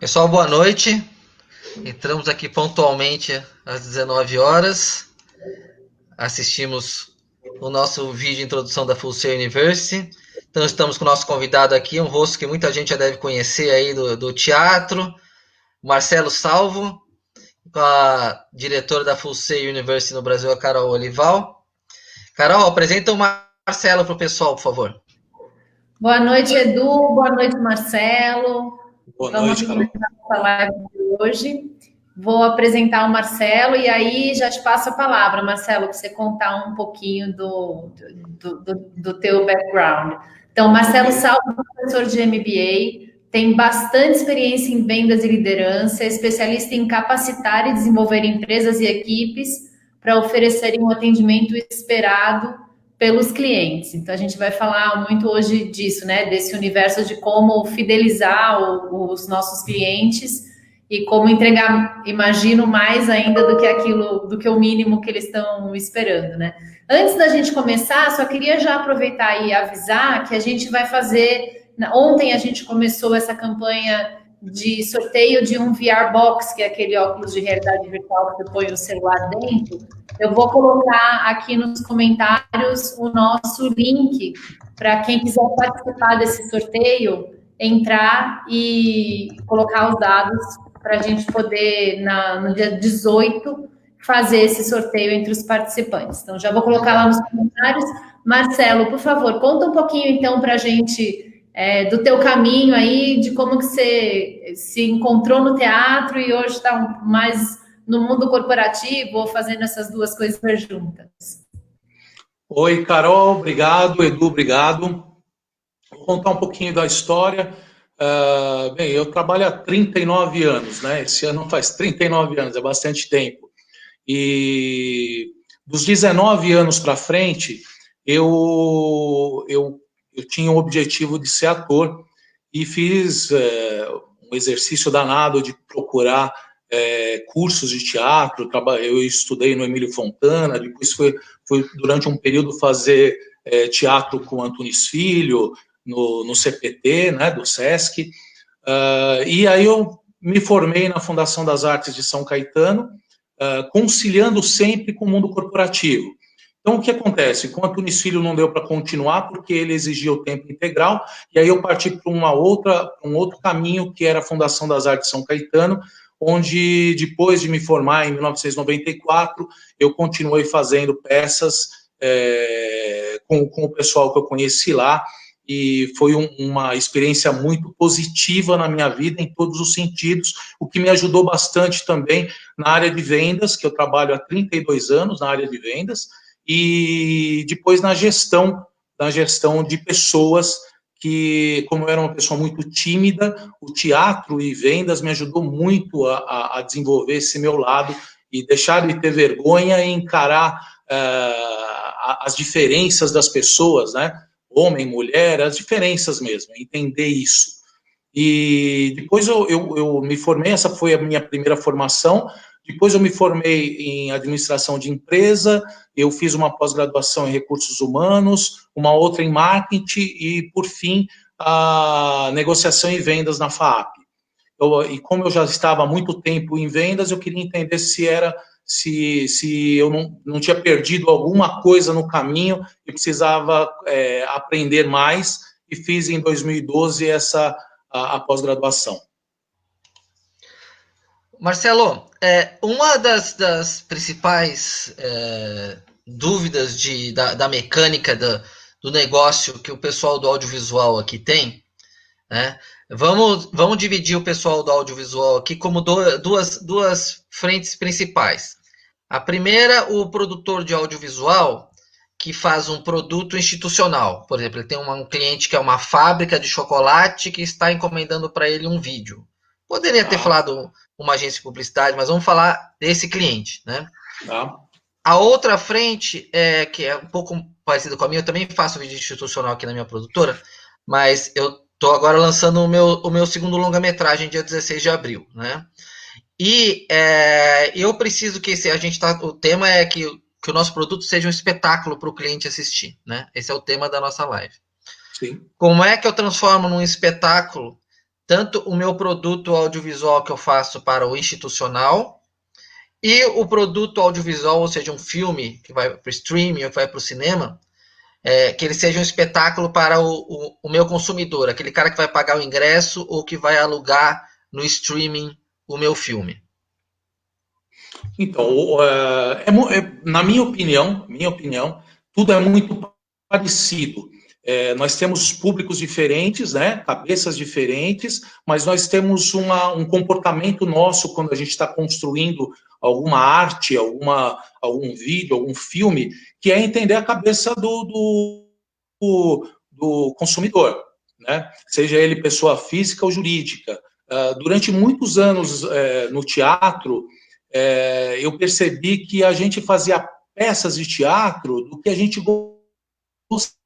Pessoal, boa noite. Entramos aqui pontualmente às 19 horas. Assistimos o nosso vídeo de introdução da Full Sail University. Então, estamos com o nosso convidado aqui, um rosto que muita gente já deve conhecer aí do teatro, Marcelo Salvo, com a diretora da Full Sail University no Brasil, a Carol Olival. Carol, apresenta o Marcelo para o pessoal, por favor. Boa noite, Edu. Boa noite, Marcelo. Boa Vamos noite, aqui Carol. começar a nossa live de hoje. Vou apresentar o Marcelo e aí já te passo a palavra, Marcelo, para você contar um pouquinho do teu background. Então, Marcelo Salvo é professor de MBA, tem bastante experiência em vendas e liderança, é especialista em capacitar e desenvolver empresas e equipes para oferecerem um atendimento esperado pelos clientes. Então, a gente vai falar muito hoje disso, né? Desse universo de como fidelizar os nossos clientes e como entregar, imagino, mais ainda do que aquilo, do que o mínimo que eles estão esperando, né? Antes da gente começar, só queria já aproveitar e avisar que a gente vai fazer. Ontem a gente começou essa campanha de sorteio de um VR Box, que é aquele óculos de realidade virtual que você põe o celular dentro. Eu vou colocar aqui nos comentários o nosso link para quem quiser participar desse sorteio, entrar e colocar os dados para a gente poder, no dia 18, fazer esse sorteio entre os participantes. Então, já vou colocar lá nos comentários. Marcelo, por favor, conta um pouquinho, então, para a gente do teu caminho aí, de como que você se encontrou no teatro e hoje está mais no mundo corporativo ou fazendo essas duas coisas juntas. Oi, Carol, obrigado. Edu, obrigado. Vou contar um pouquinho da história. Bem, eu trabalho há 39 anos, né? Esse ano faz 39 anos, é bastante tempo. E dos 19 anos para frente, eu tinha o objetivo de ser ator e fiz um exercício danado de procurar cursos de teatro. Eu estudei no Emílio Fontana, depois fui durante um período fazer teatro com Antunes Filho, no CPT, né, do SESC, e aí eu me formei na Fundação das Artes de São Caetano, conciliando sempre com o mundo corporativo. Então, o que acontece? Com o Antunes Filho não deu para continuar, porque ele exigia o tempo integral, e aí eu parti para um outro caminho, que era a Fundação das Artes de São Caetano, onde, depois de me formar em 1994, eu continuei fazendo peças com o pessoal que eu conheci lá, e foi uma experiência muito positiva na minha vida, em todos os sentidos, o que me ajudou bastante também na área de vendas, que eu trabalho há 32 anos na área de vendas, e depois na gestão de pessoas, que, como eu era uma pessoa muito tímida, o teatro e vendas me ajudou muito a desenvolver esse meu lado e deixar de ter vergonha e encarar as diferenças das pessoas, né? Homem, mulher, as diferenças mesmo, entender isso. E depois eu me formei, essa foi a minha primeira formação. Depois eu me formei em administração de empresa, eu fiz uma pós-graduação em recursos humanos, uma outra em marketing e, por fim, a negociação e vendas na FAAP. E como eu já estava há muito tempo em vendas, eu queria entender se eu não tinha perdido alguma coisa no caminho e precisava aprender mais, e fiz em 2012 a pós-graduação. Marcelo, uma das principais dúvidas da mecânica do negócio que o pessoal do audiovisual aqui tem, né? Vamos dividir o pessoal do audiovisual aqui como duas frentes principais. A primeira, o produtor de audiovisual que faz um produto institucional. Por exemplo, ele tem um cliente que é uma fábrica de chocolate que está encomendando para ele um vídeo. Poderia ter falado uma agência de publicidade, mas vamos falar desse cliente, né? A outra frente, que é um pouco parecida com a minha, eu também faço vídeo institucional aqui na minha produtora, mas eu estou agora lançando o meu segundo longa-metragem, dia 16 de abril, né? E eu preciso que o tema é que o nosso produto seja um espetáculo para o cliente assistir, né? Esse é o tema da nossa live. Sim. Como é que eu transformo num espetáculo tanto o meu produto audiovisual que eu faço para o institucional e o produto audiovisual, ou seja, um filme que vai para o streaming ou que vai para o cinema, que ele seja um espetáculo para o meu consumidor, aquele cara que vai pagar o ingresso ou que vai alugar no streaming o meu filme. Então, na minha opinião, tudo é muito parecido. Nós temos públicos diferentes, né, cabeças diferentes, mas nós temos um comportamento nosso quando a gente está construindo alguma arte, algum vídeo, algum filme, que é entender a cabeça do consumidor, né? Seja ele pessoa física ou jurídica. Durante muitos anos no teatro, eu percebi que a gente fazia peças de teatro do que a gente gostava.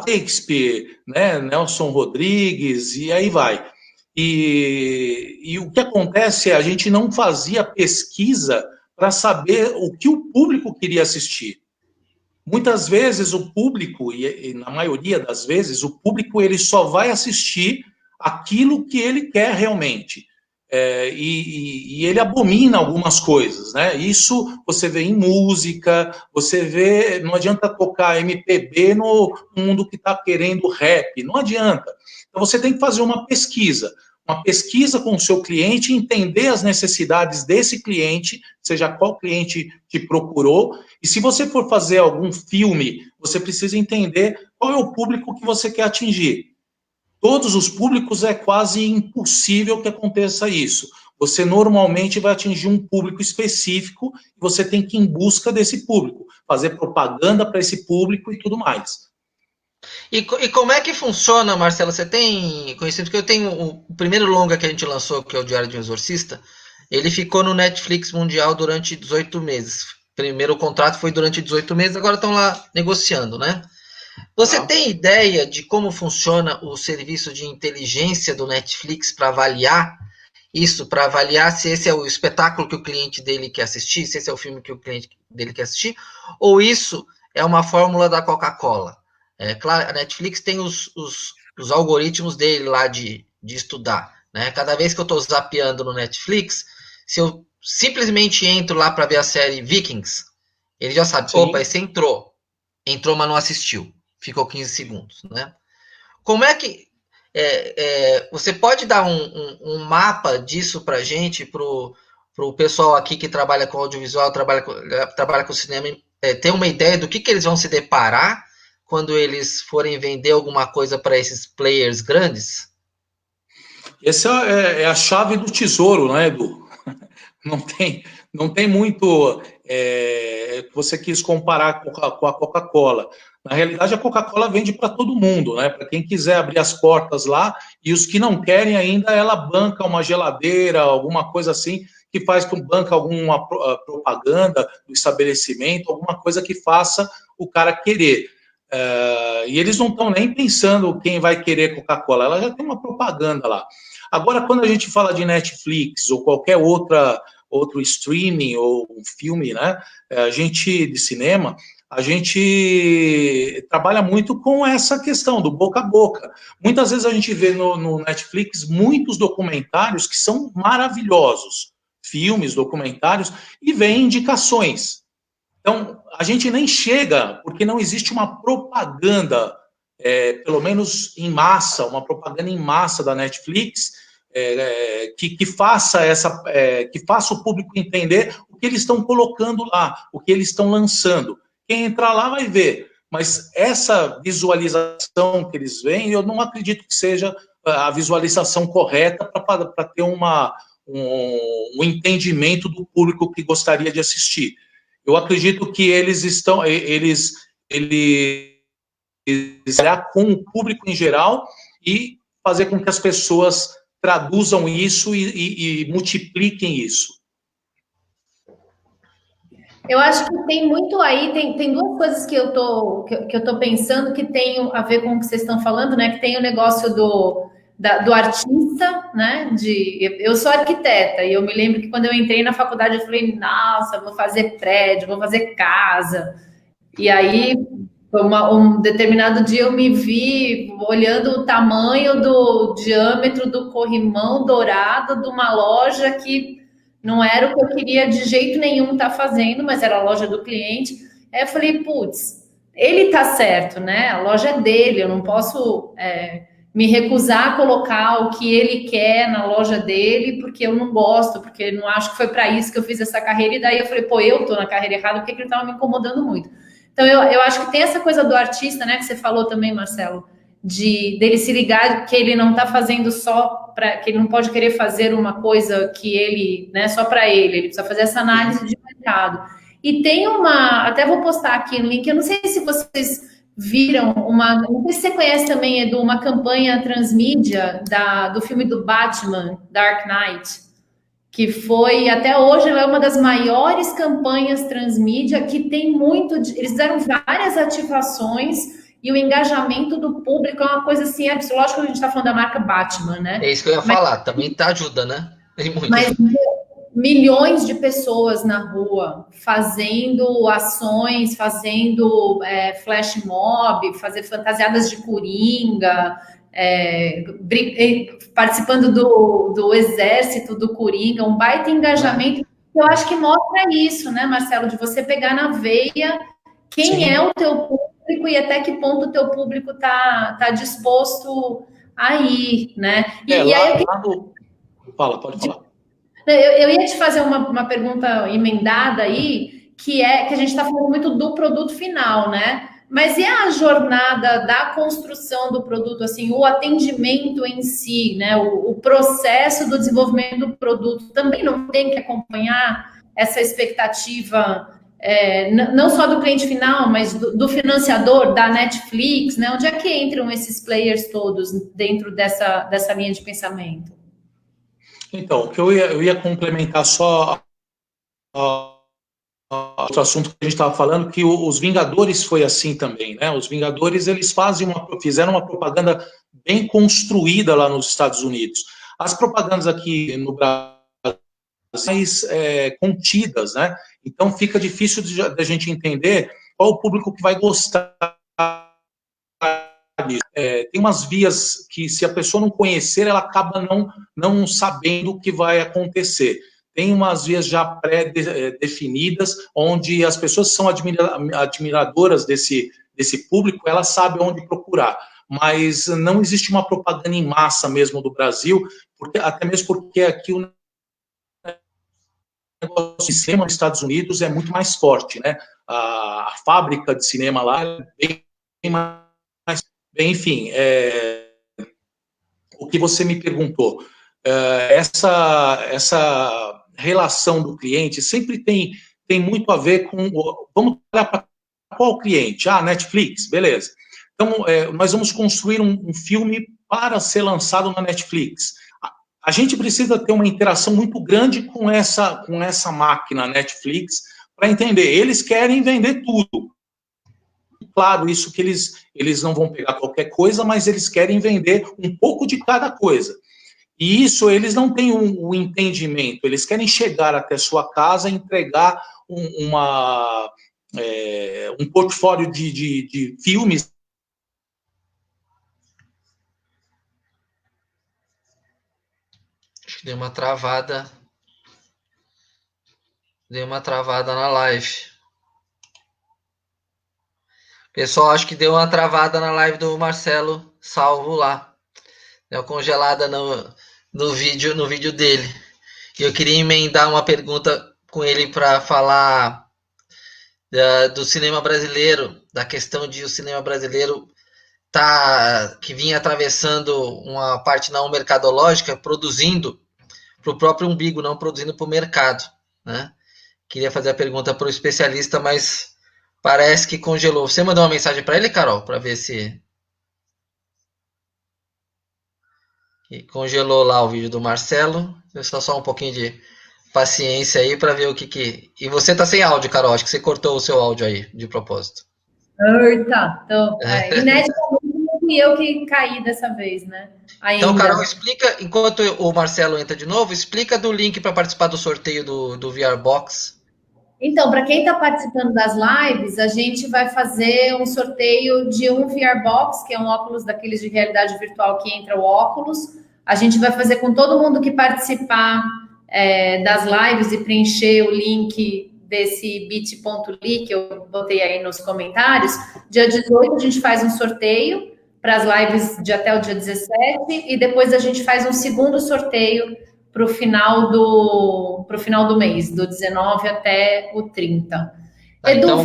Shakespeare, né? Nelson Rodrigues, e aí vai. E o que acontece é a gente não fazia pesquisa para saber o que o público queria assistir. Muitas vezes o público, e na maioria das vezes, o público ele só vai assistir aquilo que ele quer realmente. E ele abomina algumas coisas, né? Isso você vê em música, você vê, não adianta tocar MPB no mundo que está querendo rap, não adianta. Então você tem que fazer uma pesquisa com o seu cliente, entender as necessidades desse cliente, seja qual cliente te procurou, e se você for fazer algum filme, você precisa entender qual é o público que você quer atingir. Todos os públicos é quase impossível que aconteça isso. Você normalmente vai atingir um público específico e você tem que ir em busca desse público, fazer propaganda para esse público e tudo mais. E como é que funciona, Marcelo? Você tem conhecimento? Que eu tenho o primeiro longa que a gente lançou, que é o Diário de um Exorcista, ele ficou no Netflix Mundial durante 18 meses. Primeiro o contrato foi durante 18 meses, agora estão lá negociando, né? Você tem ideia de como funciona o serviço de inteligência do Netflix para avaliar isso, para avaliar se esse é o espetáculo que o cliente dele quer assistir, se esse é o filme que o cliente dele quer assistir, ou isso é uma fórmula da Coca-Cola? Claro, a Netflix tem os algoritmos dele lá de estudar, né? Cada vez que eu estou zapeando no Netflix, se eu simplesmente entro lá para ver a série Vikings, ele já sabe, opa, esse entrou, mas não assistiu. Ficou 15 segundos, né? Como é que você pode dar um mapa disso para a gente, para o pessoal aqui que trabalha com audiovisual, trabalha com cinema, ter uma ideia do que eles vão se deparar quando eles forem vender alguma coisa para esses players grandes? Essa é a chave do tesouro, né, Edu? Não tem muito que você quis comparar com a Coca-Cola. Na realidade, a Coca-Cola vende para todo mundo, né? Para quem quiser abrir as portas lá, e os que não querem ainda, ela banca uma geladeira, alguma coisa assim, que faz com banca alguma propaganda do estabelecimento, alguma coisa que faça o cara querer. E eles não estão nem pensando quem vai querer Coca-Cola, ela já tem uma propaganda lá. Agora, quando a gente fala de Netflix ou qualquer outro streaming ou um filme, né, a gente de cinema, a gente trabalha muito com essa questão do boca a boca. Muitas vezes a gente vê no Netflix muitos documentários que são maravilhosos, filmes, documentários, e vem indicações. Então, a gente nem chega, porque não existe uma propaganda, pelo menos em massa, uma propaganda em massa da Netflix, que faça o público entender o que eles estão colocando lá, o que eles estão lançando. Quem entrar lá vai ver, mas essa visualização que eles veem, eu não acredito que seja a visualização correta para ter um entendimento do público que gostaria de assistir. Eu acredito que eles trabalhar com o público em geral e fazer com que as pessoas traduzam isso e multipliquem isso. Eu acho que tem muito aí, tem duas coisas que eu tô pensando que tem a ver com o que vocês estão falando, né? Que tem o negócio do artista, né? Eu sou arquiteta e eu me lembro que quando eu entrei na faculdade eu falei, nossa, vou fazer prédio, vou fazer casa. E aí Um determinado dia eu me vi olhando o tamanho do diâmetro do corrimão dourado de uma loja que não era o que eu queria de jeito nenhum estar fazendo, mas era a loja do cliente. Aí eu falei, putz, ele tá certo, né? A loja é dele, eu não posso me recusar a colocar o que ele quer na loja dele, porque eu não gosto, porque eu não acho que foi para isso que eu fiz essa carreira. E daí eu falei, pô, eu tô na carreira errada, porque ele tava me incomodando muito. Então, eu acho que tem essa coisa do artista, né, que você falou também, Marcelo, dele se ligar que ele não está fazendo só para, que ele não pode querer fazer uma coisa que ele, né, só para ele precisa fazer essa análise de mercado. E tem até vou postar aqui no link, eu não sei se vocês viram não sei se você conhece também, Edu, uma campanha transmídia do filme do Batman, Dark Knight, que foi, até hoje, ela é uma das maiores campanhas transmídia, que tem eles fizeram várias ativações e o engajamento do público é uma coisa assim, lógico que a gente está falando da marca Batman, né? É isso que eu ia falar, também ajuda, né? Mas milhões de pessoas na rua fazendo ações, fazendo flash mob, fazer fantasiadas de coringa, participando do exército do Coringa, um baita engajamento. Eu acho que mostra isso, né, Marcelo, de você pegar na veia quem Sim. é o teu público e até que ponto o teu público tá disposto a ir, né? Fala, pode falar. Eu ia te fazer uma pergunta emendada aí, que a gente está falando muito do produto final, né? Mas e a jornada da construção do produto, assim, o atendimento em si, né? O processo do desenvolvimento do produto também não tem que acompanhar essa expectativa, não só do cliente final, mas do financiador, da Netflix, né? Onde é que entram esses players todos dentro dessa linha de pensamento? Então, o que eu ia complementar só outro assunto que a gente estava falando, que os Vingadores foi assim também, né? Os Vingadores, eles fizeram uma propaganda bem construída lá nos Estados Unidos. As propagandas aqui no Brasil são mais contidas, né? Então fica difícil da gente entender qual o público que vai gostar disso. Tem umas vias que, se a pessoa não conhecer, ela acaba não sabendo o que vai acontecer. Tem umas vias já pré-definidas, onde as pessoas que são admiradoras desse público, elas sabem onde procurar. Mas não existe uma propaganda em massa mesmo do Brasil, até mesmo porque aqui o negócio de cinema nos Estados Unidos é muito mais forte, né? A fábrica de cinema lá é bem mais... Enfim, o que você me perguntou, essa relação do cliente sempre tem muito a ver com... Vamos olhar para qual cliente? Netflix, beleza. Então, nós vamos construir um filme para ser lançado na Netflix. A gente precisa ter uma interação muito grande com essa máquina Netflix para entender. Eles querem vender tudo. Claro, isso que eles não vão pegar qualquer coisa, mas eles querem vender um pouco de cada coisa. E isso, eles não têm um entendimento, eles querem chegar até sua casa e entregar um portfólio de filmes. Acho que deu uma travada. Deu uma travada na live. Pessoal, acho que deu uma travada na live do Marcelo Salvo lá. Deu congelada no vídeo dele. E eu queria emendar uma pergunta com ele para falar do cinema brasileiro, da questão de o cinema brasileiro que vinha atravessando uma parte não mercadológica, produzindo para o próprio umbigo, não produzindo para o mercado, né? Queria fazer a pergunta para o especialista, mas parece que congelou. Você mandou uma mensagem para ele, Carol, para ver se congelou lá o vídeo do Marcelo. Só um pouquinho de paciência aí para ver o que... E você tá sem áudio, Carol. Acho que você cortou o seu áudio aí, de propósito. Tá. Então, ineritamente fui eu que caí dessa vez, né? Ainda. Então, Carol, explica, enquanto o Marcelo entra de novo, explica do link para participar do sorteio do VR Box. Então, para quem está participando das lives, a gente vai fazer um sorteio de um VR Box, que é um óculos daqueles de realidade virtual que entra o óculos. A gente vai fazer com todo mundo que participar das lives e preencher o link desse bit.ly que eu botei aí nos comentários. Dia 18 a gente faz um sorteio para as lives de até o dia 17 e depois a gente faz um segundo sorteio para o final do mês, do 19 até o 30. Edu, então,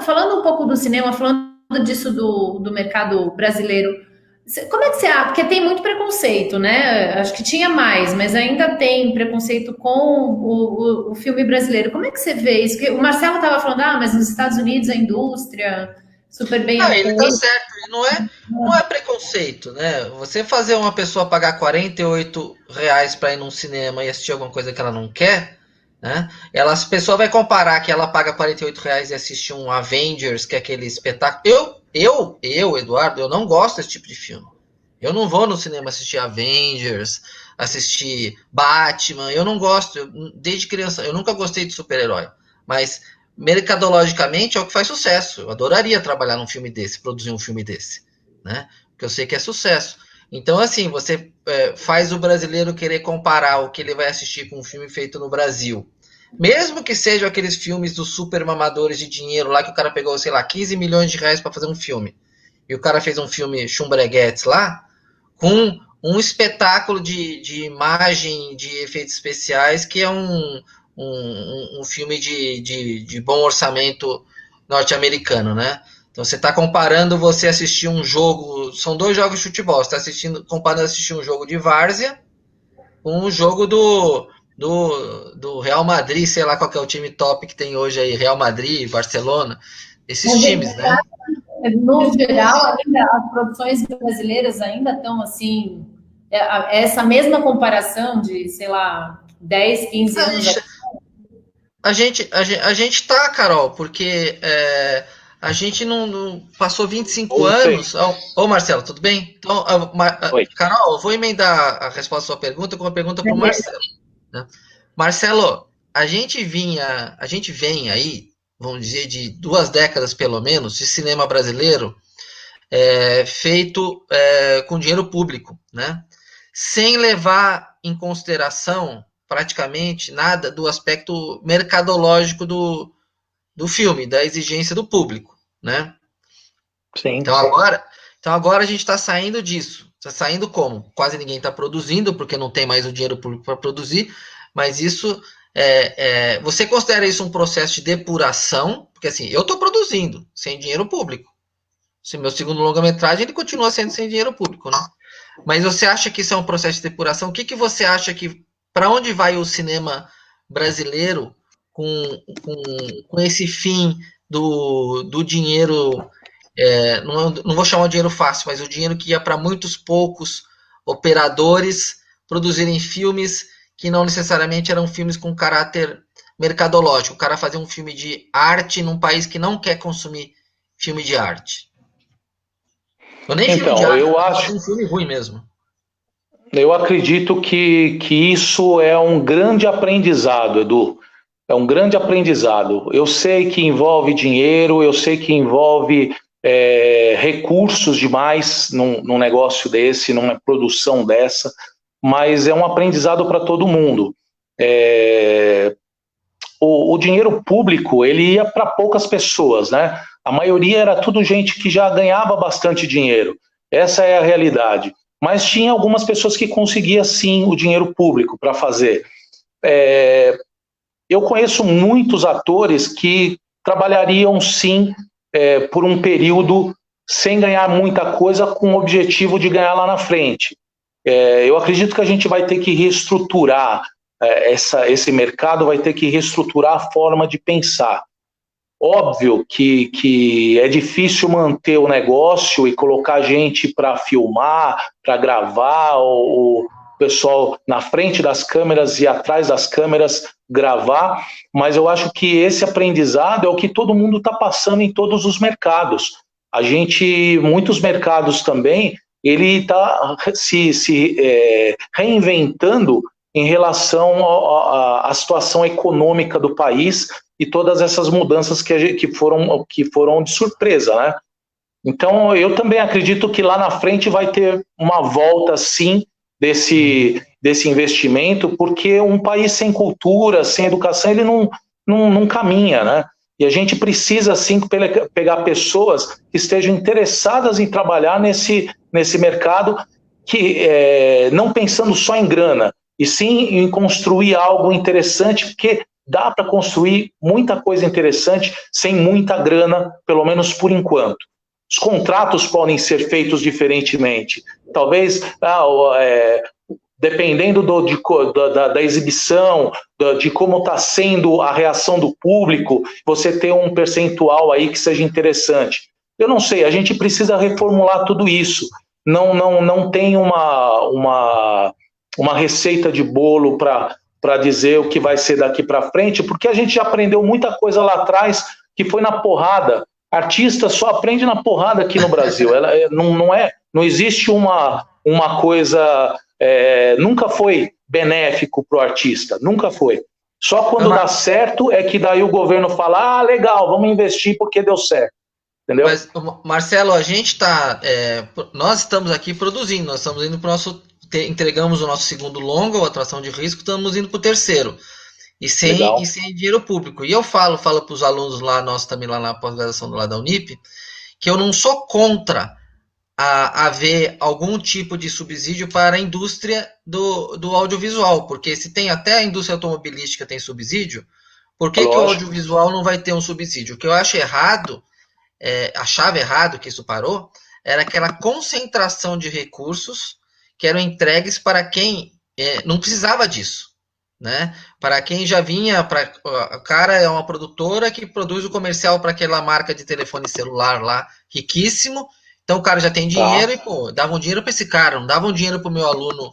falando um pouco do cinema, falando disso do mercado brasileiro, como é que você acha? Porque tem muito preconceito, né? Acho que tinha mais, mas ainda tem preconceito com o filme brasileiro. Como é que você vê isso? Porque o Marcelo estava falando, mas nos Estados Unidos a indústria super bem... ele tá certo, não é preconceito, né? Você fazer uma pessoa pagar R$48 para ir num cinema e assistir alguma coisa que ela não quer, né? A pessoa vai comparar que ela paga R$48 e assiste um Avengers, que é aquele espetáculo. Eu, Eduardo, eu não gosto desse tipo de filme. Eu não vou no cinema assistir Avengers, assistir Batman, eu não gosto, desde criança, eu nunca gostei de super-herói, mas mercadologicamente é o que faz sucesso. Eu adoraria trabalhar num filme desse, produzir um filme desse, né? Porque eu sei que é sucesso. Então, assim, você faz o brasileiro querer comparar o que ele vai assistir com um filme feito no Brasil. Mesmo que sejam aqueles filmes dos super mamadores de dinheiro lá, que o cara pegou, sei lá, 15 milhões de reais para fazer um filme. E o cara fez um filme chumbreguetes lá, com um espetáculo de imagem, de efeitos especiais, que é um filme de bom orçamento norte-americano, né? Então você está comparando você assistir um jogo, são 2 jogos de futebol, você está comparando assistir um jogo de várzea com um jogo do Real Madrid, sei lá qual que é o time top que tem hoje aí, Real Madrid, Barcelona, esses times, né? No geral, ainda as produções brasileiras ainda estão assim, essa mesma comparação de, sei lá, 10, 15 anos atrás. A gente tá, Carol, porque a gente não passou 25 anos. Ô, Marcelo, tudo bem? Então, Carol, eu vou emendar a resposta à sua pergunta com uma pergunta para o Marcelo. Né? Marcelo, a gente vem aí, vamos dizer, de 2 décadas pelo menos, de cinema brasileiro feito com dinheiro público, né? Sem levar em consideração praticamente nada do aspecto mercadológico do filme, da exigência do público, né? Sim. Então agora a gente está saindo disso. Está saindo como? Quase ninguém está produzindo, porque não tem mais o dinheiro público para produzir, mas isso você considera isso um processo de depuração? Porque assim, eu estou produzindo sem dinheiro público. Se meu segundo longa-metragem, ele continua sendo sem dinheiro público, né? Mas você acha que isso é um processo de depuração? O que você acha que... Para onde vai o cinema brasileiro com esse fim do dinheiro... não vou chamar de dinheiro fácil, mas o dinheiro que ia para muitos poucos operadores produzirem filmes que não necessariamente eram filmes com caráter mercadológico. O cara fazer um filme de arte num país que não quer consumir filme de arte. Eu acho um filme ruim mesmo. Eu acredito que isso é um grande aprendizado, Edu. É um grande aprendizado. Eu sei que envolve dinheiro, eu sei que envolve recursos demais num negócio desse, numa produção dessa, mas é um aprendizado para todo mundo. O dinheiro público, ele ia para poucas pessoas, né? A maioria era tudo gente que já ganhava bastante dinheiro. Essa é a realidade. Mas tinha algumas pessoas que conseguiam, sim, o dinheiro público para fazer. Eu conheço muitos atores que trabalhariam, sim, por um período sem ganhar muita coisa, com o objetivo de ganhar lá na frente. Eu acredito que a gente vai ter que reestruturar esse mercado, vai ter que reestruturar a forma de pensar. Óbvio que é difícil manter o negócio e colocar gente para filmar, para gravar, o pessoal na frente das câmeras e atrás das câmeras gravar, mas eu acho que esse aprendizado é o que todo mundo está passando em todos os mercados. Muitos mercados também, ele está se reinventando em relação à situação econômica do país e todas essas mudanças que foram de surpresa, né? Então, eu também acredito que lá na frente vai ter uma volta, sim, desse investimento, porque um país sem cultura, sem educação, ele não caminha, né? E a gente precisa, sim, pegar pessoas que estejam interessadas em trabalhar nesse mercado, que não pensando só em grana, e sim em construir algo interessante, porque dá para construir muita coisa interessante sem muita grana, pelo menos por enquanto. Os contratos podem ser feitos diferentemente. Talvez, dependendo da exibição, de como está sendo a reação do público, você ter um percentual aí que seja interessante. Eu não sei, a gente precisa reformular tudo isso. Não tem uma receita de bolo para dizer o que vai ser daqui para frente, porque a gente já aprendeu muita coisa lá atrás que foi na porrada. Artista só aprende na porrada aqui no Brasil. Não existe uma coisa, nunca foi benéfico para o artista, nunca foi. Só quando dá certo é que daí o governo fala, legal, vamos investir porque deu certo. Entendeu? Mas, Marcelo, a gente nós estamos aqui produzindo, nós estamos indo para o nosso, entregamos o nosso segundo longa, o Atração de Risco, estamos indo para o terceiro. E sem dinheiro público. E eu falo para os alunos lá, nós também lá na pós-graduação lá da Unip, que eu não sou contra haver algum tipo de subsídio para a indústria do audiovisual, porque se tem até a indústria automobilística tem subsídio, por que o audiovisual não vai ter um subsídio? O que eu acho errado, achava errado que isso parou, era aquela concentração de recursos que eram entregues para quem não precisava disso. Né? Para quem já vinha, o cara é uma produtora que produz o comercial para aquela marca de telefone celular lá, riquíssimo, então o cara já tem dinheiro e, davam dinheiro para esse cara, não davam dinheiro para o meu aluno,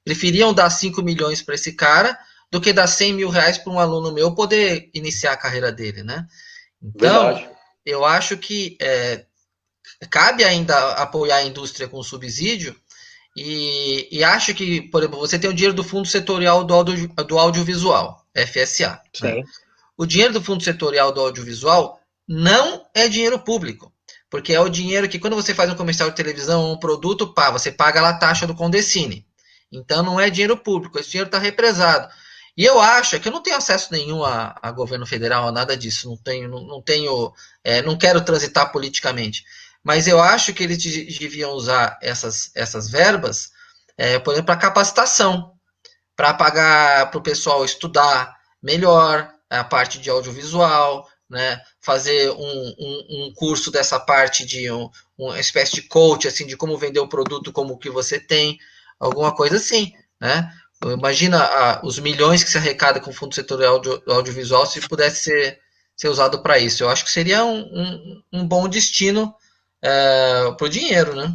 preferiam dar 5 milhões para esse cara do que dar 100 mil reais para um aluno meu poder iniciar a carreira dele, né? Então, eu acho que cabe ainda apoiar a indústria com subsídio. E acho que, por exemplo, você tem o dinheiro do Fundo Setorial do Audiovisual, FSA. Né? O dinheiro do Fundo Setorial do Audiovisual não é dinheiro público, porque é o dinheiro que, quando você faz um comercial de televisão ou um produto, você paga lá a taxa do Condecine. Então, não é dinheiro público, esse dinheiro está represado. E eu acho que eu não tenho acesso nenhum a governo federal, a nada disso, não quero transitar politicamente. Mas eu acho que eles deviam usar essas verbas, por exemplo, para capacitação, para pagar para o pessoal estudar melhor a parte de audiovisual, né? Fazer um curso dessa parte de uma espécie de coach, assim, de como vender o produto como que você tem, alguma coisa assim, né? Imagina os milhões que se arrecada com o Fundo Setorial do Audiovisual se pudesse ser usado para isso. Eu acho que seria um bom destino para o dinheiro, né?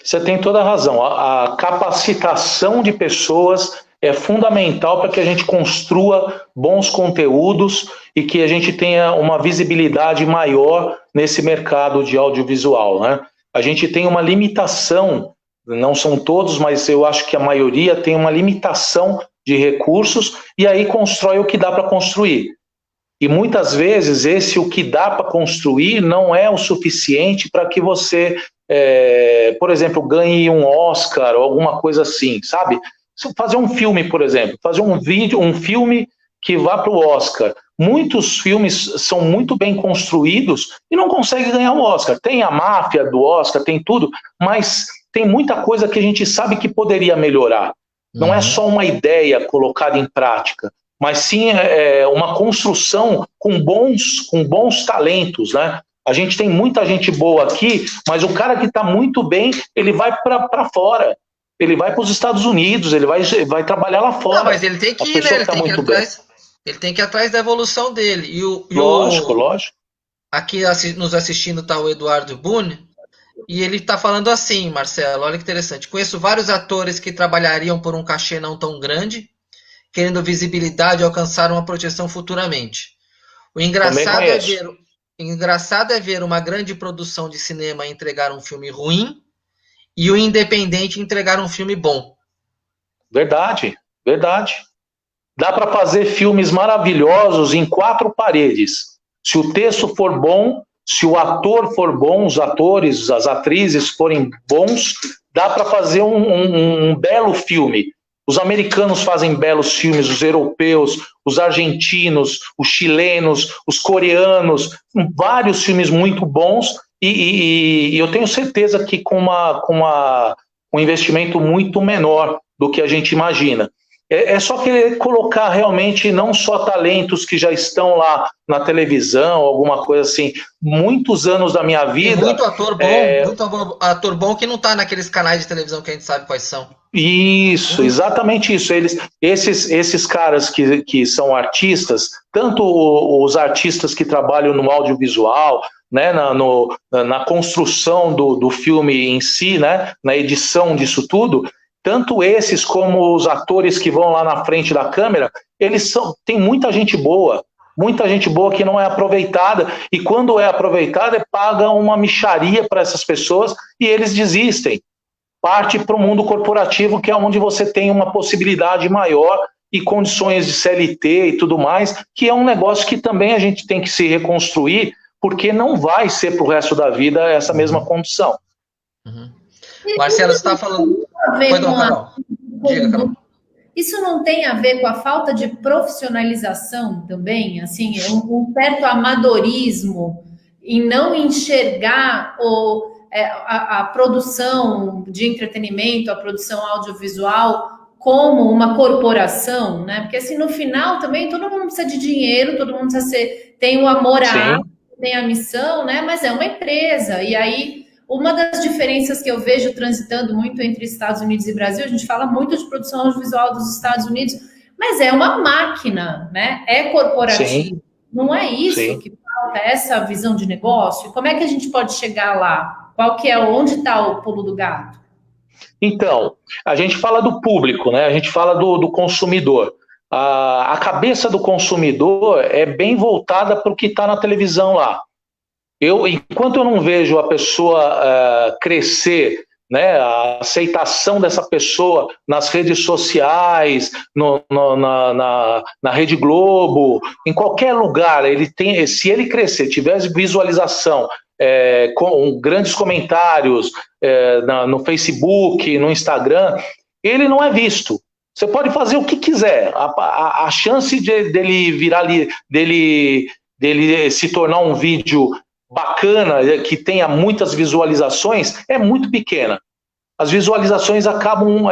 Você tem toda a razão. A capacitação de pessoas é fundamental para que a gente construa bons conteúdos e que a gente tenha uma visibilidade maior nesse mercado de audiovisual, né? A gente tem uma limitação, não são todos, mas eu acho que a maioria tem uma limitação de recursos e aí constrói o que dá para construir. E muitas vezes o que dá para construir não é o suficiente para que você, por exemplo, ganhe um Oscar ou alguma coisa assim, sabe? Fazer um filme, por exemplo, fazer um filme que vá para o Oscar. Muitos filmes são muito bem construídos e não conseguem ganhar o Oscar. Tem a máfia do Oscar, tem tudo, mas tem muita coisa que a gente sabe que poderia melhorar. Não é só uma ideia colocada em prática, mas sim uma construção com bons talentos, né? A gente tem muita gente boa aqui, mas o cara que está muito bem, ele vai para fora. Ele vai para os Estados Unidos, ele vai trabalhar lá fora. Não, mas ele tem que ir, né? Ele tem que ir atrás da evolução dele. Lógico. Aqui nos assistindo está o Eduardo Boone, e ele está falando assim, Marcelo, olha que interessante. Conheço vários atores que trabalhariam por um cachê não tão grande, querendo visibilidade e alcançar uma projeção futuramente. O engraçado é ver uma grande produção de cinema entregar um filme ruim e o independente entregar um filme bom. Verdade. verdade. Dá para fazer filmes maravilhosos em 4 paredes. Se o texto for bom, se o ator for bom, os atores, as atrizes forem bons, dá para fazer um belo filme. Os americanos fazem belos filmes, os europeus, os argentinos, os chilenos, os coreanos, vários filmes muito bons, e eu tenho certeza que com um investimento muito menor do que a gente imagina. É só querer colocar realmente não só talentos que já estão lá na televisão, alguma coisa assim. Muitos anos da minha vida... Tem muito ator bom que não está naqueles canais de televisão que a gente sabe quais são. Isso, exatamente isso. Esses caras que são artistas, tanto os artistas que trabalham no audiovisual, né, na construção do filme em si, né, na edição disso tudo, tanto esses como os atores que vão lá na frente da câmera, tem muita gente boa que não é aproveitada, e quando é aproveitada, paga uma mixaria para essas pessoas e eles desistem. Parte para o mundo corporativo, que é onde você tem uma possibilidade maior e condições de CLT e tudo mais, que é um negócio que também a gente tem que se reconstruir, porque não vai ser para o resto da vida essa mesma condição. Uhum. Marcelo, você está falando... Foi, Carol. Diga, Carol. Isso não tem a ver com a falta de profissionalização também? Assim, um certo amadorismo em não enxergar a produção de entretenimento, a produção audiovisual como uma corporação, né? Porque assim, no final também todo mundo precisa de dinheiro, todo mundo tem o amor à arte, tem a missão, né? Mas é uma empresa, e aí uma das diferenças que eu vejo transitando muito entre Estados Unidos e Brasil, a gente fala muito de produção audiovisual dos Estados Unidos, mas é uma máquina, né? É corporativo. Sim. Não é isso Sim. que falta, essa visão de negócio? Como é que a gente pode chegar lá? Onde está o pulo do gato? Então, a gente fala do público, né? A gente fala do consumidor. A cabeça do consumidor é bem voltada para o que está na televisão lá. Enquanto eu não vejo a pessoa crescer, né, a aceitação dessa pessoa nas redes sociais, na Rede Globo, em qualquer lugar, se ele crescer, tiver visualização, com grandes comentários no Facebook, no Instagram, ele não é visto. Você pode fazer o que quiser. A chance dele se tornar um vídeo bacana, que tenha muitas visualizações, é muito pequena. As visualizações acabam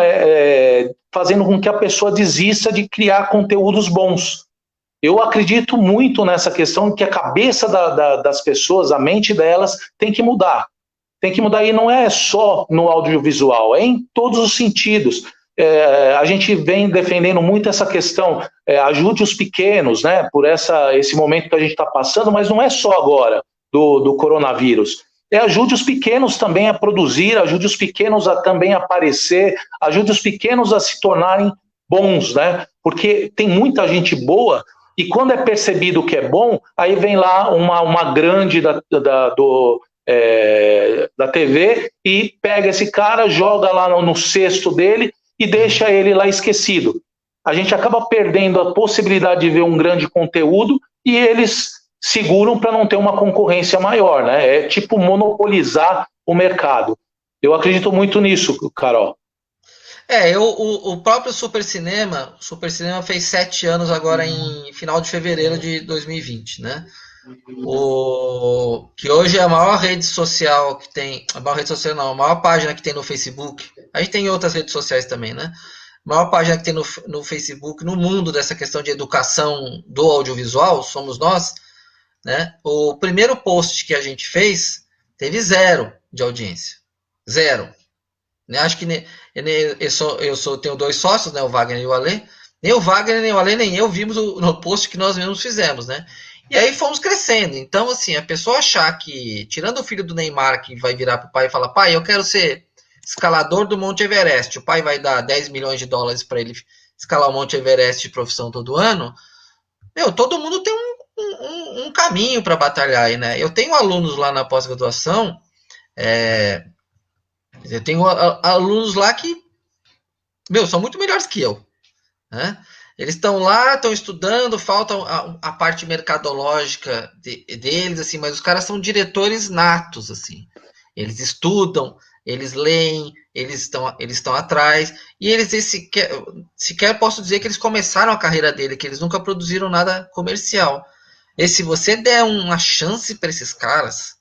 fazendo com que a pessoa desista de criar conteúdos bons. Eu acredito muito nessa questão que a cabeça das pessoas, a mente delas, tem que mudar. Tem que mudar, e não é só no audiovisual, é em todos os sentidos. A gente vem defendendo muito essa questão, ajude os pequenos, né, por esse momento que a gente está passando, mas não é só agora do coronavírus. Ajude os pequenos também a produzir, ajude os pequenos a também aparecer, ajude os pequenos a se tornarem bons, né? Porque tem muita gente boa, e quando é percebido que é bom, aí vem lá uma grande da TV e pega esse cara, joga lá no cesto dele e deixa ele lá esquecido. A gente acaba perdendo a possibilidade de ver um grande conteúdo e eles seguram para não ter uma concorrência maior, né? É tipo monopolizar o mercado. Eu acredito muito nisso, Carol. O próprio Supercinema fez 7 anos agora em final de fevereiro de 2020, né? Que hoje é a maior rede social que tem, a maior página que tem no Facebook. A gente tem outras redes sociais também, né? A maior página que tem no Facebook, no mundo dessa questão de educação do audiovisual, somos nós, né? O primeiro post que a gente fez teve 0 de audiência. 0. Acho que eu tenho 2 sócios, né, o Wagner e o Alê. Nem o Wagner, nem o Alê, nem eu vimos no post que nós mesmos fizemos, né? E aí fomos crescendo. Então, assim, a pessoa achar que, tirando o filho do Neymar, que vai virar pro pai e falar, pai, eu quero ser escalador do Monte Everest, o pai vai dar 10 milhões de dólares para ele escalar o Monte Everest de profissão todo ano, todo mundo tem um caminho para batalhar aí, né? Eu tenho alunos lá na pós-graduação, eu tenho alunos lá que, são muito melhores que eu. né? Eles estão lá, estão estudando, falta a parte mercadológica deles, assim, mas os caras são diretores natos, assim. Eles estudam, eles leem, eles estão atrás, e eles sequer posso dizer que eles começaram a carreira dele, que eles nunca produziram nada comercial. E se você der uma chance para esses caras,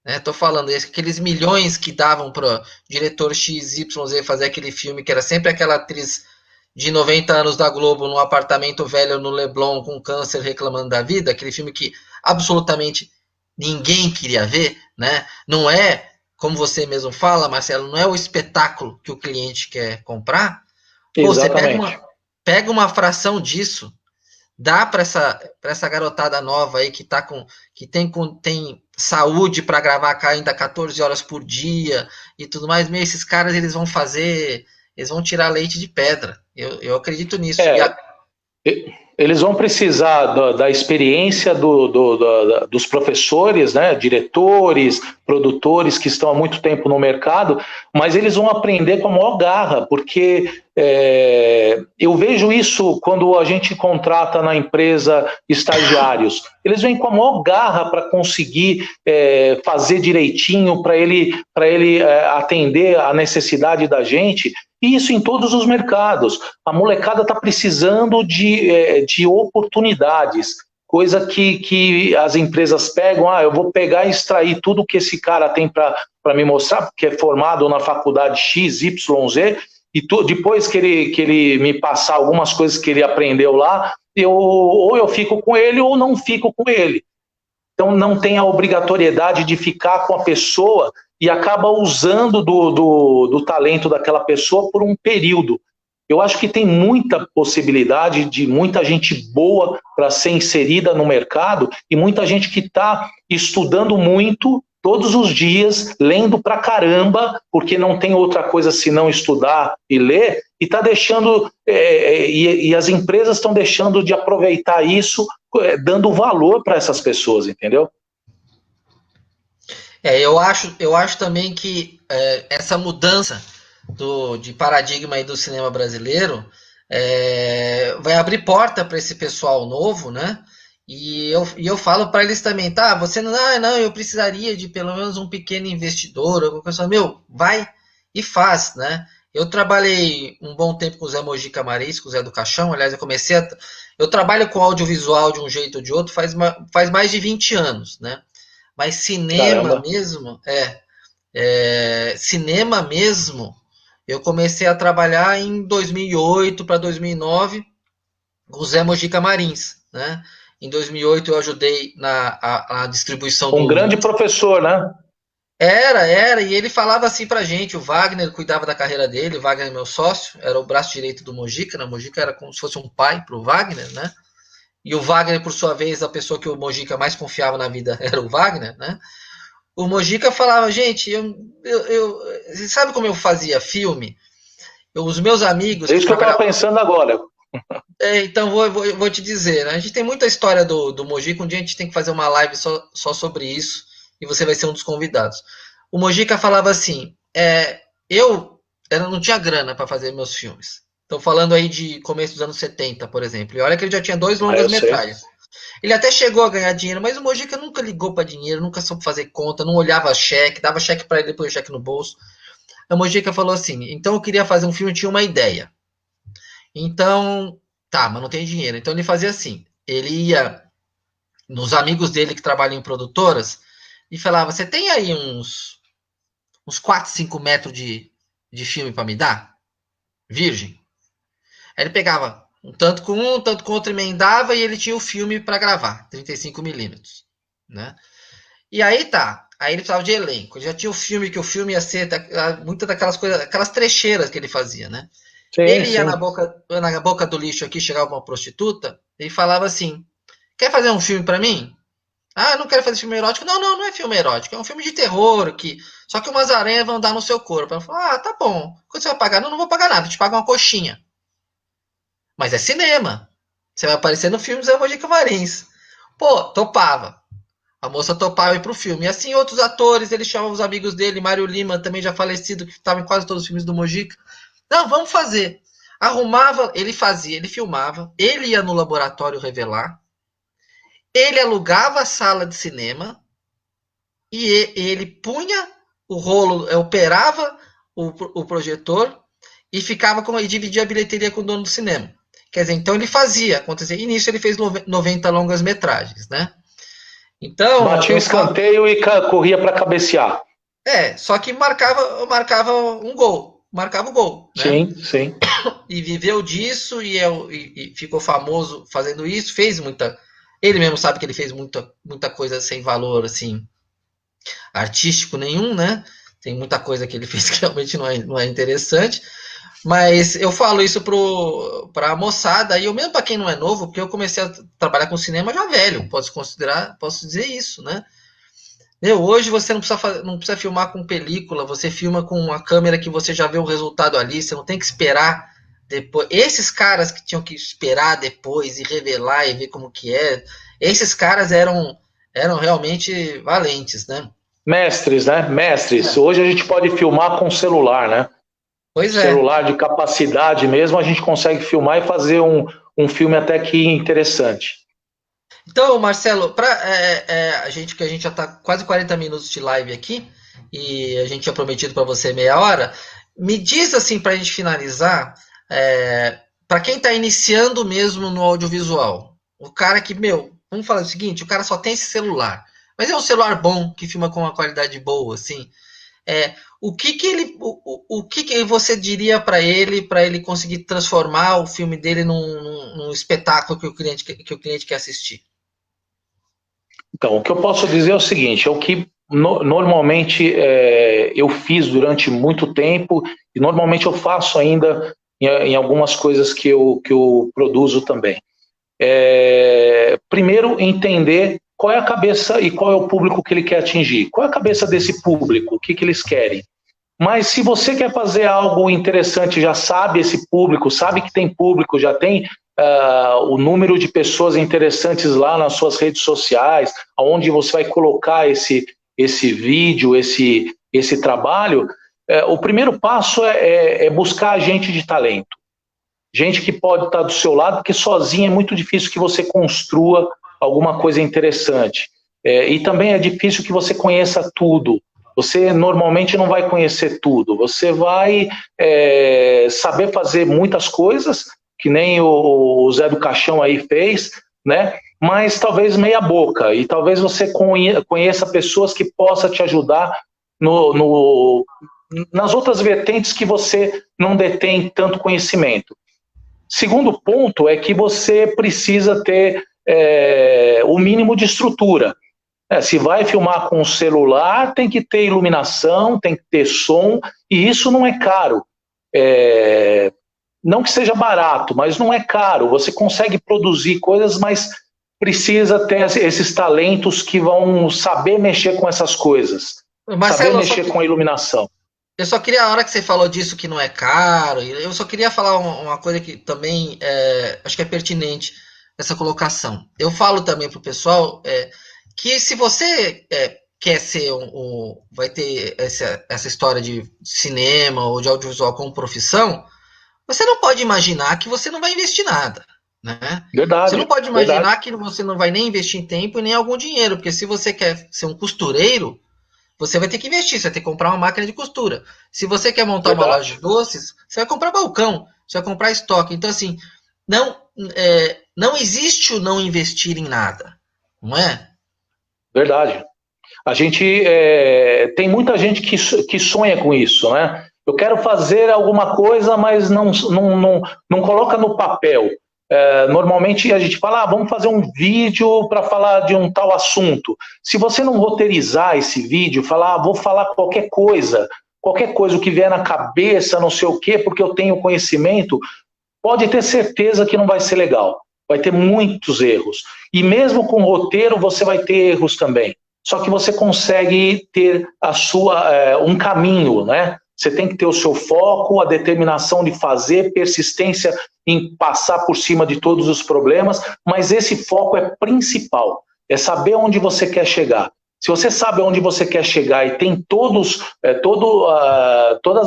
né, tô falando, aqueles milhões que davam para diretor XYZ fazer aquele filme, que era sempre aquela atriz de 90 anos da Globo num apartamento velho no Leblon com câncer reclamando da vida, aquele filme que absolutamente ninguém queria ver, né? Não é, como você mesmo fala, Marcelo, não é o espetáculo que o cliente quer comprar. Pô, você pega uma fração disso, dá para essa garotada nova aí que tem saúde para gravar ainda 14 horas por dia e tudo mais, meio esses caras eles vão tirar leite de pedra. Eu acredito nisso. Eles vão precisar da experiência dos professores, né, diretores, produtores que estão há muito tempo no mercado, mas eles vão aprender com a maior garra, porque eu vejo isso quando a gente contrata na empresa estagiários. Eles vêm com a maior garra para conseguir fazer direitinho, para ele atender a necessidade da gente. E isso em todos os mercados. A molecada está precisando de oportunidades, coisa que as empresas pegam. Eu vou pegar e extrair tudo que esse cara tem para me mostrar, porque é formado na faculdade X, Y, Z, e depois que ele me passar algumas coisas que ele aprendeu lá, ou eu fico com ele ou não fico com ele. Então não tem a obrigatoriedade de ficar com a pessoa e acaba usando do talento daquela pessoa por um período. Eu acho que tem muita possibilidade de muita gente boa para ser inserida no mercado e muita gente que está estudando muito todos os dias, lendo pra caramba, porque não tem outra coisa senão estudar e ler, e está deixando, e as empresas estão deixando de aproveitar isso, dando valor para essas pessoas, entendeu? Eu acho também que essa mudança de paradigma aí do cinema brasileiro vai abrir porta para esse pessoal novo, né? E eu falo para eles também, tá? Você não, eu precisaria de pelo menos um pequeno investidor, alguma coisa, vai e faz, né? Eu trabalhei um bom tempo com o Zé Mojica Marins, com o Zé do Caixão, aliás, eu trabalho com audiovisual de um jeito ou de outro faz mais de 20 anos, né? Mas cinema mesmo, cinema mesmo, eu comecei a trabalhar em 2008 para 2009 com o Zé Mojica Marins, né? Em 2008 eu ajudei na distribuição do... grande professor, né? Era, e ele falava assim pra gente, o Wagner cuidava da carreira dele, o Wagner meu sócio, era o braço direito do Mojica, né? O Mojica era como se fosse um pai pro Wagner, né? E o Wagner, por sua vez, a pessoa que o Mojica mais confiava na vida era o Wagner, né? O Mojica falava, gente, você sabe como eu fazia filme? Os meus amigos... É isso que eu estava pensando agora. Então, vou te dizer, né? A gente tem muita história do Mojica, um dia a gente tem que fazer uma live só sobre isso, e você vai ser um dos convidados. O Mojica falava assim, eu não tinha grana para fazer meus filmes. Estou falando aí de começo dos anos 70, por exemplo. E olha que ele já tinha 2 longas-metragens. Ele até chegou a ganhar dinheiro, mas o Mojica nunca ligou para dinheiro, nunca soube fazer conta, não olhava cheque, dava cheque para ele, depois cheque no bolso. O Mojica falou assim, então eu queria fazer um filme, tinha uma ideia. Então, tá, mas não tem dinheiro. Então ele fazia assim, ele ia nos amigos dele que trabalham em produtoras e falava, você tem aí uns 4, 5 metros de filme para me dar? Virgem. Aí ele pegava um tanto com outro, emendava e ele tinha o filme para gravar, 35mm, né? E aí tá, aí ele precisava de elenco, ele já tinha o filme, que o filme ia ser muitas daquelas coisas, aquelas trecheiras que ele fazia, né? Sim, ele ia na boca do lixo aqui, chegava uma prostituta e falava assim, quer fazer um filme para mim? Eu não quero fazer filme erótico. Não é filme erótico, é um filme de terror, só que umas aranhas vão dar no seu corpo. Ela falou, tá bom, quanto você vai pagar? Não vou pagar nada, te pago uma coxinha. Mas é cinema. Você vai aparecer no filme Zé Mojica Marins. Pô, topava. A moça topava ir pro filme. E assim outros atores, ele chamava os amigos dele, Mário Lima, também já falecido, que estava em quase todos os filmes do Mojica. Não, vamos fazer. arrumava, ele filmava, ele ia no laboratório revelar, ele alugava a sala de cinema e ele punha o rolo, operava o projetor e ficava e dividia a bilheteria com o dono do cinema. Quer dizer, então ele fazia acontecer. E nisso ele fez 90 longas metragens, né? Então, batia o escanteio e corria para cabecear. Só que marcava um gol. Marcava o gol. Né? Sim, sim. E viveu disso e ficou famoso fazendo isso. Fez muita. Ele mesmo sabe que ele fez muita coisa sem valor, assim, artístico nenhum, né? Tem muita coisa que ele fez que realmente não é interessante. Mas eu falo isso para a moçada, e eu mesmo para quem não é novo, porque eu comecei a trabalhar com cinema já velho, posso dizer isso, né? Hoje você não precisa filmar com película, você filma com uma câmera que você já vê o resultado ali, você não tem que esperar depois. Esses caras que tinham que esperar depois e revelar e ver como que é, esses caras eram realmente valentes, né? Mestres, né? Mestres. Hoje a gente pode filmar com celular, né? Pois é. Celular de capacidade mesmo, a gente consegue filmar e fazer um filme até que interessante. Então, Marcelo, a gente já está quase 40 minutos de live aqui, e a gente tinha prometido para você meia hora, me diz assim, para a gente finalizar, para quem está iniciando mesmo no audiovisual, o cara que, vamos falar o seguinte, o cara só tem esse celular, mas é um celular bom, que filma com uma qualidade boa, assim, o que você diria para ele conseguir transformar o filme dele num espetáculo que o cliente quer assistir? Então, o que eu posso dizer é o seguinte, é o que normalmente eu fiz durante muito tempo e normalmente eu faço ainda em algumas coisas que eu produzo também. Primeiro, entender qual é a cabeça e qual é o público que ele quer atingir. Qual é a cabeça desse público? O que eles querem? Mas se você quer fazer algo interessante, já sabe esse público, sabe que tem público, já tem o número de pessoas interessantes lá nas suas redes sociais, onde você vai colocar esse vídeo, esse trabalho, o primeiro passo é buscar gente de talento. Gente que pode estar do seu lado, porque sozinho é muito difícil que você construa alguma coisa interessante. E também é difícil que você conheça tudo. Você normalmente não vai conhecer tudo. Você vai saber fazer muitas coisas, que nem o Zé do Caixão aí fez, né? Mas talvez meia boca. E talvez você conheça pessoas que possam te ajudar nas outras vertentes que você não detém tanto conhecimento. Segundo ponto é que você precisa ter o mínimo de estrutura. Se vai filmar com celular, tem que ter iluminação, tem que ter som, e isso não é caro. Não que seja barato, mas não é caro. Você consegue produzir coisas, mas precisa ter esses talentos que vão saber mexer com essas coisas. Marcelo, saber mexer com a iluminação. Eu só queria, a hora que você falou disso, que não é caro, eu só queria falar uma coisa que também acho que é pertinente, essa colocação. Eu falo também para o pessoal que se você quer ser vai ter essa história de cinema ou de audiovisual como profissão, você não pode imaginar que você não vai investir nada. Né? Verdade, você não pode imaginar que você não vai nem investir em tempo e nem algum dinheiro, porque se você quer ser um costureiro, você vai ter que investir, você vai ter que comprar uma máquina de costura. Se você quer montar uma loja de doces, você vai comprar balcão, você vai comprar estoque. Então, assim, não existe o não investir em nada, não é? Verdade. A gente tem muita gente que sonha com isso, né? Eu quero fazer alguma coisa, mas não coloca no papel. Normalmente a gente fala, vamos fazer um vídeo para falar de um tal assunto. Se você não roteirizar esse vídeo, falar, vou falar qualquer coisa, o que vier na cabeça, não sei o quê, porque eu tenho conhecimento, pode ter certeza que não vai ser legal. Vai ter muitos erros. E mesmo com roteiro, você vai ter erros também. Só que você consegue ter um caminho, né? Você tem que ter o seu foco, a determinação de fazer, persistência em passar por cima de todos os problemas, mas esse foco é principal, é saber onde você quer chegar. se você sabe onde você quer chegar e tem todas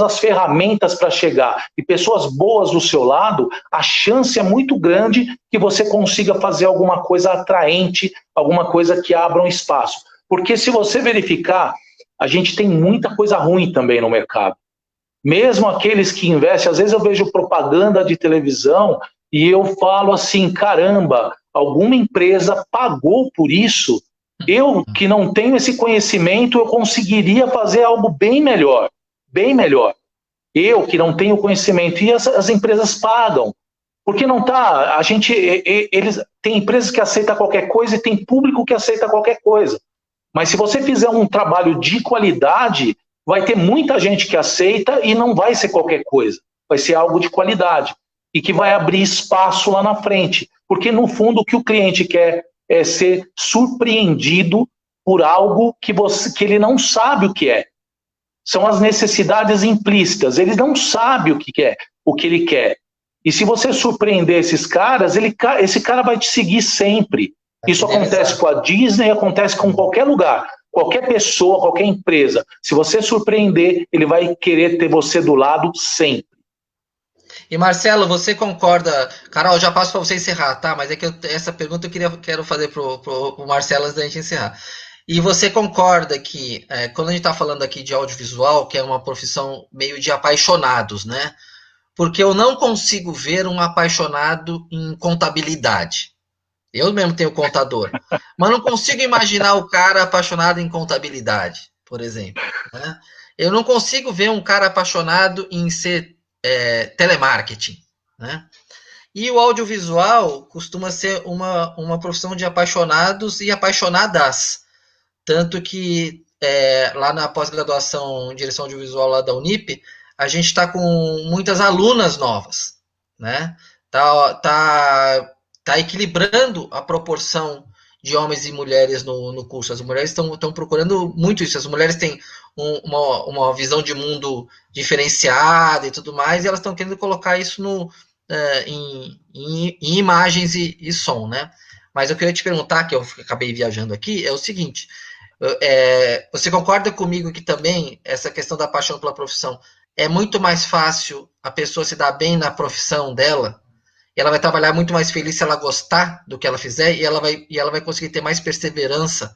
as ferramentas para chegar e pessoas boas do seu lado, a chance é muito grande que você consiga fazer alguma coisa atraente, alguma coisa que abra um espaço. Porque se você verificar, a gente tem muita coisa ruim também no mercado. Mesmo aqueles que investem, às vezes eu vejo propaganda de televisão e eu falo assim, caramba, alguma empresa pagou por isso. Eu, que não tenho esse conhecimento, eu conseguiria fazer algo bem melhor, bem melhor. Eu, que não tenho conhecimento, e as empresas pagam. Porque não tá, tem empresas que aceitam qualquer coisa e tem público que aceita qualquer coisa. Mas se você fizer um trabalho de qualidade, vai ter muita gente que aceita e não vai ser qualquer coisa. Vai ser algo de qualidade e que vai abrir espaço lá na frente. Porque, no fundo, o que o cliente quer é ser surpreendido por algo que ele não sabe o que é. São as necessidades implícitas. Ele não sabe o que é, o que ele quer. E se você surpreender esses caras, esse cara vai te seguir sempre. Isso acontece com a Disney, acontece com qualquer lugar. Qualquer pessoa, qualquer empresa. Se você surpreender, ele vai querer ter você do lado sempre. E Marcelo, você concorda? Carol, já passo para você encerrar, tá? Mas é que essa pergunta eu quero fazer pro Marcelo antes da gente encerrar. E você concorda que, quando a gente está falando aqui de audiovisual, que é uma profissão meio de apaixonados, né? Porque eu não consigo ver um apaixonado em contabilidade. Eu mesmo tenho contador. Mas não consigo imaginar o cara apaixonado em contabilidade, por exemplo. Né? Eu não consigo ver um cara apaixonado em ser telemarketing, né? E o audiovisual costuma ser uma profissão de apaixonados e apaixonadas. Tanto que lá na pós-graduação em direção audiovisual lá da Unip, a gente está com muitas alunas novas, né? Tá equilibrando a proporção de homens e mulheres no curso. As mulheres estão procurando muito isso. As mulheres têm uma visão de mundo diferenciada e tudo mais, e elas estão querendo colocar isso em imagens e som, né? Mas eu queria te perguntar, que eu acabei viajando aqui, é o seguinte, você concorda comigo que também essa questão da paixão pela profissão é muito mais fácil a pessoa se dar bem na profissão dela, e ela vai trabalhar muito mais feliz se ela gostar do que ela fizer, e ela vai conseguir ter mais perseverança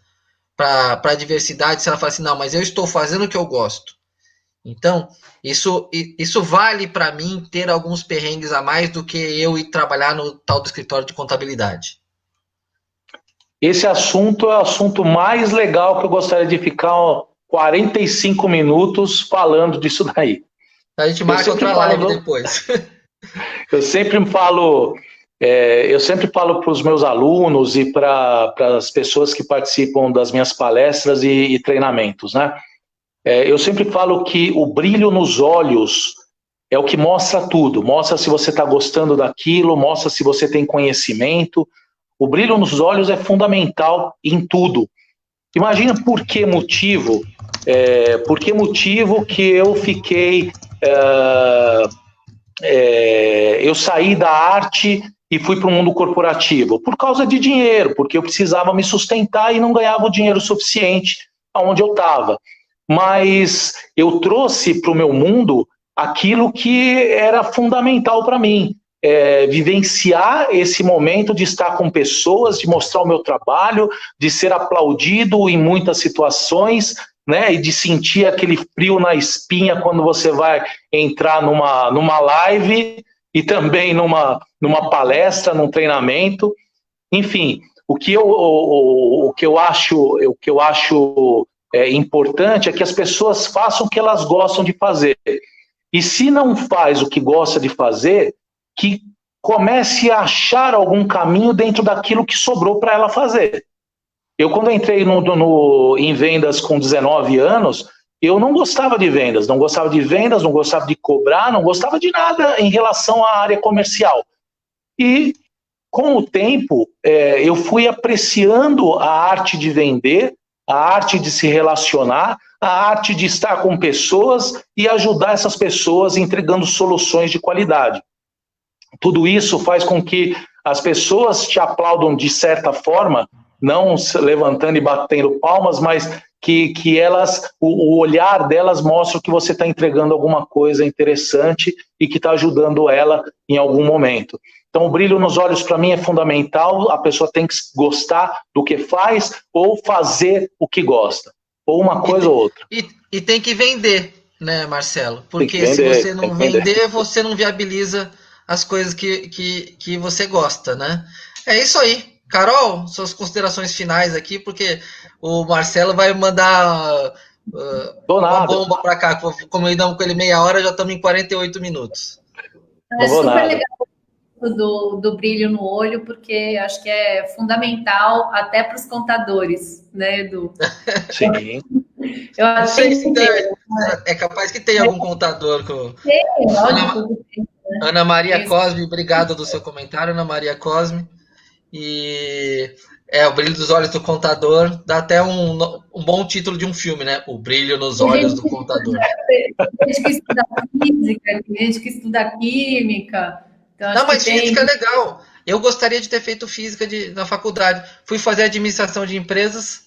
para a diversidade, se ela falar assim, não, mas eu estou fazendo o que eu gosto. Então, isso vale para mim ter alguns perrengues a mais do que eu ir trabalhar no tal do escritório de contabilidade. Esse assunto é o assunto mais legal que eu gostaria de ficar 45 minutos falando disso daí. A gente marca outra live depois. Eu sempre falo para os meus alunos e para as pessoas que participam das minhas palestras e treinamentos, né? Eu sempre falo que o brilho nos olhos é o que mostra tudo. Mostra se você está gostando daquilo, mostra se você tem conhecimento. O brilho nos olhos é fundamental em tudo. Imagina por que motivo que eu fiquei... eu saí da arte e fui para o mundo corporativo. Por causa de dinheiro, porque eu precisava me sustentar e não ganhava o dinheiro suficiente aonde eu estava. Mas eu trouxe para o meu mundo aquilo que era fundamental para mim. Vivenciar esse momento de estar com pessoas, de mostrar o meu trabalho, de ser aplaudido em muitas situações, né, e de sentir aquele frio na espinha quando você vai entrar numa live e também numa palestra, num treinamento. Enfim, o que eu acho importante é que as pessoas façam o que elas gostam de fazer. E se não faz o que gosta de fazer, que comece a achar algum caminho dentro daquilo que sobrou para ela fazer. Eu, quando entrei em vendas com 19 anos, eu não gostava de vendas, não gostava de cobrar, não gostava de nada em relação à área comercial. E, com o tempo, eu fui apreciando a arte de vender, a arte de se relacionar, a arte de estar com pessoas e ajudar essas pessoas entregando soluções de qualidade. Tudo isso faz com que as pessoas te aplaudam de certa forma, não levantando e batendo palmas, mas que elas, o olhar delas mostra que você está entregando alguma coisa interessante e que está ajudando ela em algum momento. Então, o brilho nos olhos, para mim, é fundamental. A pessoa tem que gostar do que faz ou fazer o que gosta. Ou uma coisa ou outra. E tem que vender, né, Marcelo? Porque vender, se você não vender, você não viabiliza as coisas que você gosta, né? É isso aí. Carol, suas considerações finais aqui, porque o Marcelo vai mandar uma bomba para cá. Como eu damos com ele meia hora, já estamos em 48 minutos. É super legal do brilho no olho, porque acho que é fundamental até para os contadores, né, Edu? Sim. Eu não sei se é capaz que tenha algum contador. Tem, lógico que tem. Ana Maria Cosme, obrigado do seu comentário, Ana Maria Cosme. E o brilho dos olhos do contador dá até um bom título de um filme, né? O brilho nos olhos do contador. Tem gente que estuda física, tem gente que estuda química. Então, não, mas física é legal. Eu gostaria de ter feito física na faculdade. Fui fazer administração de empresas.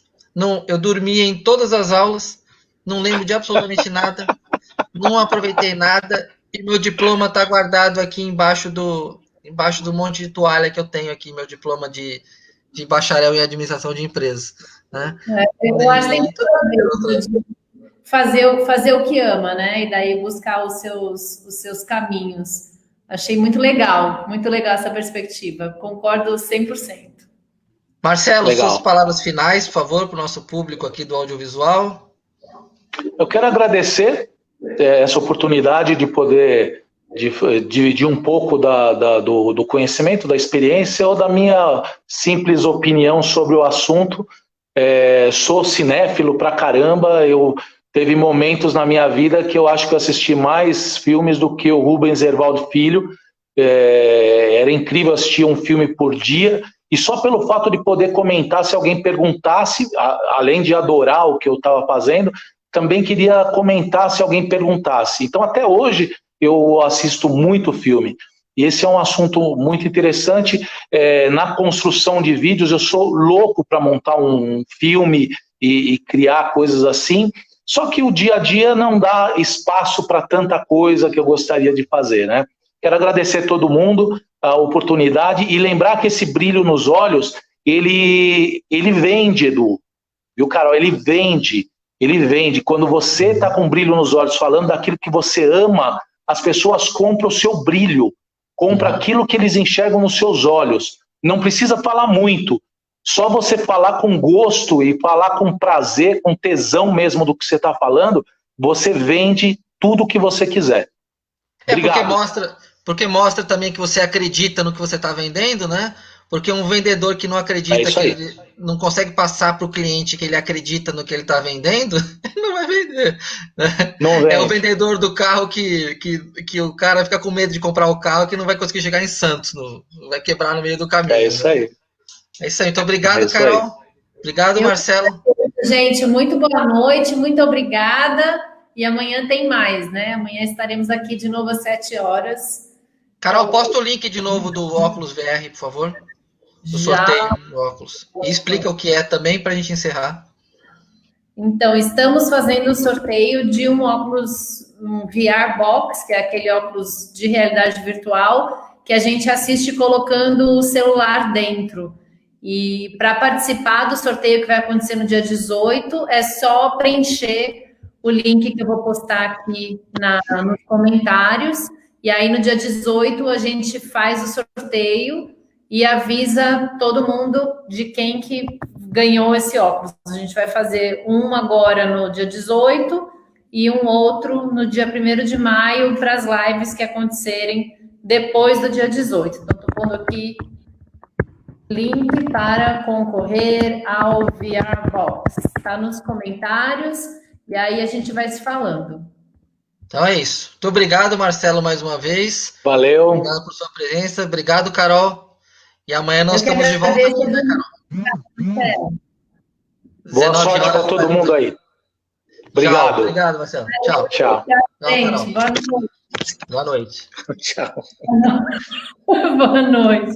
Eu dormi em todas as aulas. Não lembro de absolutamente nada. Não aproveitei nada. E meu diploma está guardado aqui embaixo do monte de toalha que eu tenho aqui. Meu diploma de bacharel em administração de empresas. Né? Eu acho que tem tudo fazer o que ama, né? E daí buscar os seus caminhos. Achei muito legal essa perspectiva. Concordo 100%. Marcelo, suas palavras finais, por favor, para o nosso público aqui do audiovisual. Eu quero agradecer essa oportunidade de poder dividir um pouco do conhecimento, da experiência ou da minha simples opinião sobre o assunto. Sou cinéfilo pra caramba, teve momentos na minha vida que eu acho que eu assisti mais filmes do que o Rubens Ervaldo Filho. Era incrível assistir um filme por dia, e só pelo fato de poder comentar, se alguém perguntasse, além de adorar o que eu estava fazendo, também queria comentar se alguém perguntasse. Então, até hoje, eu assisto muito filme. E esse é um assunto muito interessante. Na construção de vídeos, eu sou louco para montar um filme e criar coisas assim. Só que o dia a dia não dá espaço para tanta coisa que eu gostaria de fazer, né? Quero agradecer a todo mundo a oportunidade e lembrar que esse brilho nos olhos, ele vende, Edu. Viu, Carol? Ele vende. Quando você está com brilho nos olhos, falando daquilo que você ama, as pessoas compram o seu brilho, compram aquilo que eles enxergam nos seus olhos. Não precisa falar muito. Só você falar com gosto e falar com prazer, com tesão mesmo do que você está falando, você vende tudo o que você quiser. Obrigado. Porque mostra também que você acredita no que você está vendendo, né? Porque um vendedor que não acredita, que ele não consegue passar para o cliente que ele acredita no que ele está vendendo, ele não vai vender. Né? Não é o vendedor do carro que o cara fica com medo de comprar o carro, que não vai conseguir chegar em Santos, vai quebrar no meio do caminho. É isso aí. É isso aí. Então, obrigado, Carol. Obrigado, Marcelo. Gente, muito boa noite, muito obrigada. E amanhã tem mais, né? Amanhã estaremos aqui de novo às 7 horas. Carol, posta o link de novo do óculos VR, por favor. Do sorteio do óculos. E explica o que é também para a gente encerrar. Então, estamos fazendo o sorteio de um óculos, um VR Box, que é aquele óculos de realidade virtual, que a gente assiste colocando o celular dentro. E para participar do sorteio que vai acontecer no dia 18, é só preencher o link que eu vou postar aqui nos comentários. E aí, no dia 18, a gente faz o sorteio e avisa todo mundo de quem que ganhou esse óculos. A gente vai fazer um agora no dia 18 e um outro no dia 1º de maio para as lives que acontecerem depois do dia 18. Então, estou pondo aqui link para concorrer ao VR Box. Está nos comentários e aí a gente vai se falando. Então é isso. Muito obrigado, Marcelo, mais uma vez. Valeu. Obrigado por sua presença. Obrigado, Carol. E amanhã nós estamos de volta aqui, né, Carol? Boa sorte para todo mundo aí. Obrigado. Tchau. Obrigado, Marcelo. Tchau. Tchau. Gente, boa noite. Boa noite. Tchau. Boa noite.